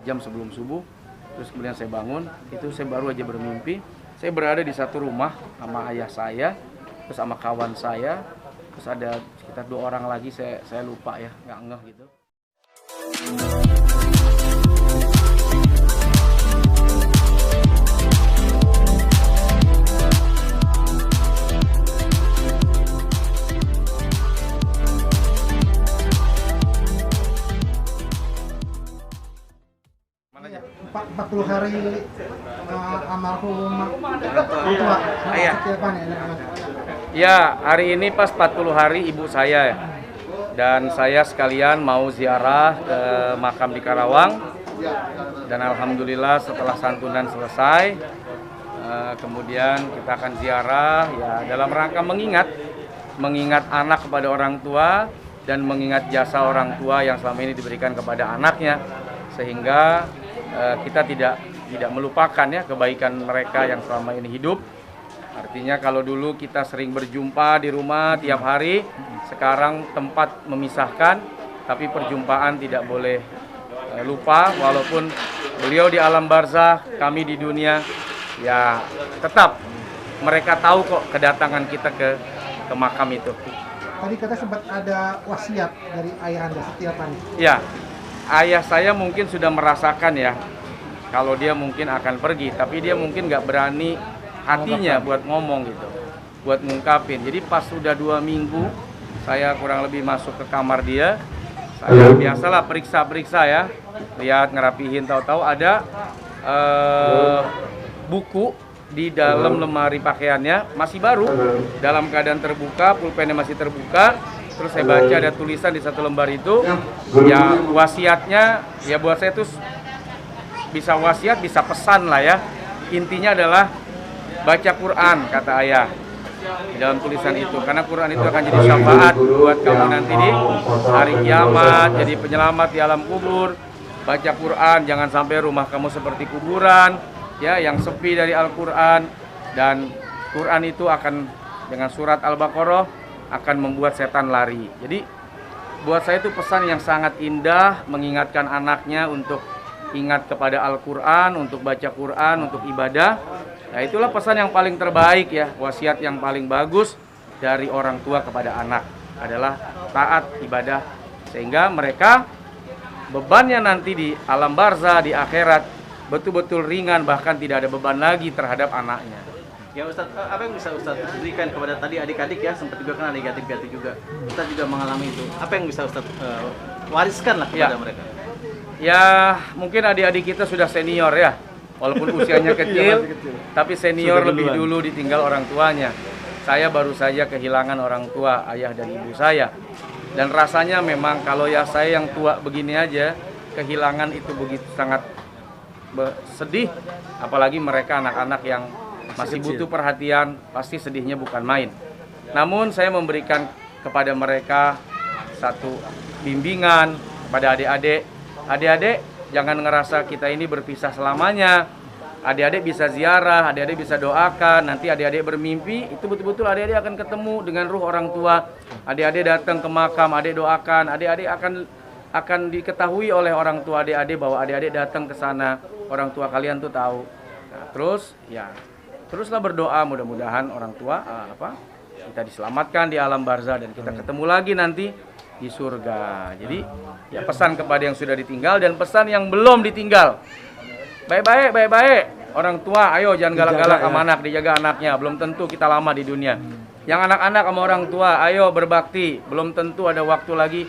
jam sebelum subuh. Terus kemudian saya bangun, itu saya baru aja bermimpi. Saya berada di satu rumah sama ayah saya, terus sama kawan saya, terus ada sekitar 2 orang lagi, saya lupa ya, nggak ngeh gitu. Iya, 40 hari almarhum orang tua. Ayah. Siapa nih? Ya, hari ini pas 40 hari ibu saya ya. Dan saya sekalian mau ziarah ke makam di Karawang. Dan alhamdulillah setelah santunan selesai, kemudian kita akan ziarah ya dalam rangka mengingat anak kepada orang tua dan mengingat jasa orang tua yang selama ini diberikan kepada anaknya, sehingga kita tidak melupakan ya kebaikan mereka yang selama ini hidup. Artinya kalau dulu kita sering berjumpa di rumah tiap hari, sekarang tempat memisahkan, tapi perjumpaan tidak boleh lupa. Walaupun beliau di alam barzah, kami di dunia, ya tetap mereka tahu kok kedatangan kita ke makam itu. Tadi kata sempat ada wasiat dari ayah Anda, seperti apa nih? Ya, ayah saya mungkin sudah merasakan ya, kalau dia mungkin akan pergi, tapi dia mungkin nggak berani hatinya buat ngomong gitu, buat ngungkapin. Jadi pas sudah 2 minggu, saya kurang lebih masuk ke kamar dia, saya biasalah periksa ya, lihat ngerapihin, tahu-tahu ada buku di dalam lemari pakaiannya, masih baru, dalam keadaan terbuka, pulpennya masih terbuka. Terus saya baca ada tulisan di satu lembar itu, ya wasiatnya, ya buat saya itu bisa wasiat, bisa pesan lah ya. Intinya adalah baca Quran, kata ayah di dalam tulisan itu, karena Quran itu akan jadi syafaat buat kamu nanti di hari kiamat, jadi penyelamat di alam kubur. Baca Quran, jangan sampai rumah kamu seperti kuburan ya, yang sepi dari Al-Quran. Dan Quran itu akan dengan surat Al-Baqarah akan membuat setan lari. Jadi buat saya itu pesan yang sangat indah, mengingatkan anaknya untuk ingat kepada Al-Quran, untuk baca Quran, untuk ibadah. Nah itulah pesan yang paling terbaik ya, wasiat yang paling bagus dari orang tua kepada anak adalah taat ibadah, sehingga mereka bebannya nanti di alam barzah, di akhirat betul-betul ringan, bahkan tidak ada beban lagi terhadap anaknya. Ya Ustaz, apa yang bisa Ustaz berikan kepada tadi adik-adik ya, sempat juga kan adik-adik juga Ustaz juga mengalami itu. Apa yang bisa Ustaz wariskan lah kepada mereka? Ya mungkin adik-adik kita sudah senior ya, walaupun usianya kecil, tapi senior lebih dulu ditinggal orang tuanya. Saya baru saja kehilangan orang tua, ayah dan ibu saya. Dan rasanya memang kalau ya saya yang tua begini aja, kehilangan itu begitu sangat sedih. Apalagi mereka anak-anak yang masih butuh perhatian, pasti sedihnya bukan main. Namun saya memberikan kepada mereka satu bimbingan kepada adik-adik. Adik-adik jangan ngerasa kita ini berpisah selamanya. Adik-adik bisa ziarah, adik-adik bisa doakan. Nanti adik-adik bermimpi, itu betul-betul adik-adik akan ketemu dengan ruh orang tua. Adik-adik datang ke makam, adik doakan. Adik-adik akan diketahui oleh orang tua adik-adik bahwa adik-adik datang ke sana. Orang tua kalian tuh tahu. Nah, teruslah berdoa, mudah-mudahan orang tua kita diselamatkan di alam barzah dan kita ketemu lagi nanti di surga. Jadi ya pesan kepada yang sudah ditinggal dan pesan yang belum ditinggal. Baik-baik orang tua, ayo jangan galak-galak sama anak, dijaga anaknya. Belum tentu kita lama di dunia. Yang anak-anak sama orang tua, ayo berbakti. Belum tentu ada waktu lagi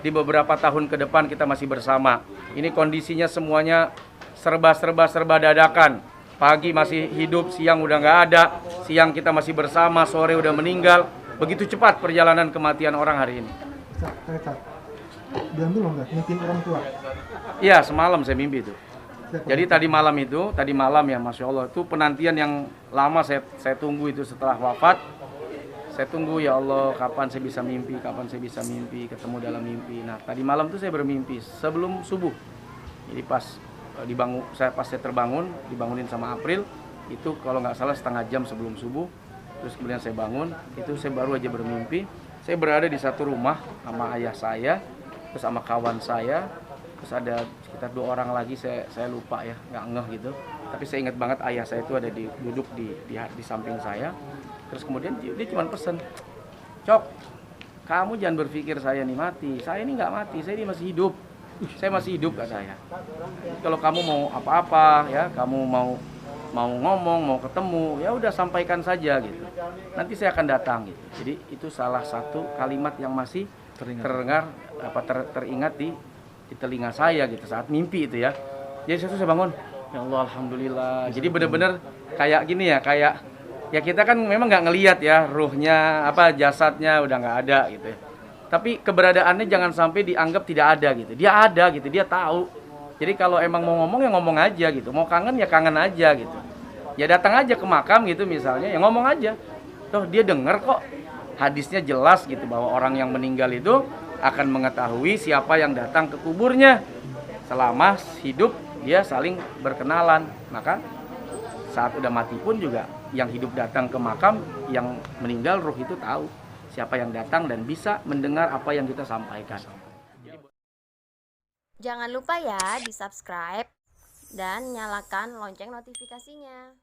di beberapa tahun ke depan kita masih bersama. Ini kondisinya semuanya serba dadakan. Pagi masih hidup, siang udah nggak ada. Siang kita masih bersama, sore udah meninggal. Begitu cepat perjalanan kematian orang hari ini. Bilang dulu nggak, mimpin orang tua? Iya, semalam saya mimpi itu. Jadi tadi malam ya, Masya Allah, itu penantian yang lama saya tunggu itu setelah wafat. Saya tunggu, ya Allah, kapan saya bisa mimpi, ketemu dalam mimpi. Nah, tadi malam tuh saya bermimpi sebelum subuh. Jadi pas saya terbangun, dibangunin sama April, itu kalau nggak salah setengah jam sebelum subuh. Terus kemudian saya bangun, itu saya baru aja bermimpi. Saya berada di satu rumah sama ayah saya, terus sama kawan saya, terus ada sekitar 2 orang lagi, saya lupa ya, nggak ngeh gitu. Tapi saya ingat banget ayah saya itu ada duduk di samping saya. Terus kemudian dia cuma pesen, Cok, kamu jangan berpikir saya nih mati. Saya ini nggak mati, saya ini masih hidup. Saya masih hidup, kata saya. Kalau kamu mau apa-apa ya, kamu mau ngomong, mau ketemu, ya udah sampaikan saja gitu. Nanti saya akan datang gitu. Jadi itu salah satu kalimat yang masih teringat di telinga saya gitu saat mimpi itu ya. Jadi saya bangun, ya Allah alhamdulillah. Jadi benar-benar kayak gini ya, kayak ya kita kan memang nggak ngelihat ya ruhnya, jasadnya udah nggak ada gitu ya. Tapi keberadaannya jangan sampai dianggap tidak ada gitu. Dia ada gitu, dia tahu. Jadi kalau emang mau ngomong ya ngomong aja gitu. Mau kangen ya kangen aja gitu. Ya datang aja ke makam gitu misalnya, ya ngomong aja. Toh dia dengar kok. Hadisnya jelas gitu bahwa orang yang meninggal itu akan mengetahui siapa yang datang ke kuburnya. Selama hidup dia saling berkenalan. Maka saat udah mati pun juga yang hidup datang ke makam, yang meninggal ruh itu tahu siapa yang datang dan bisa mendengar apa yang kita sampaikan. Jangan lupa ya di subscribe dan nyalakan lonceng notifikasinya.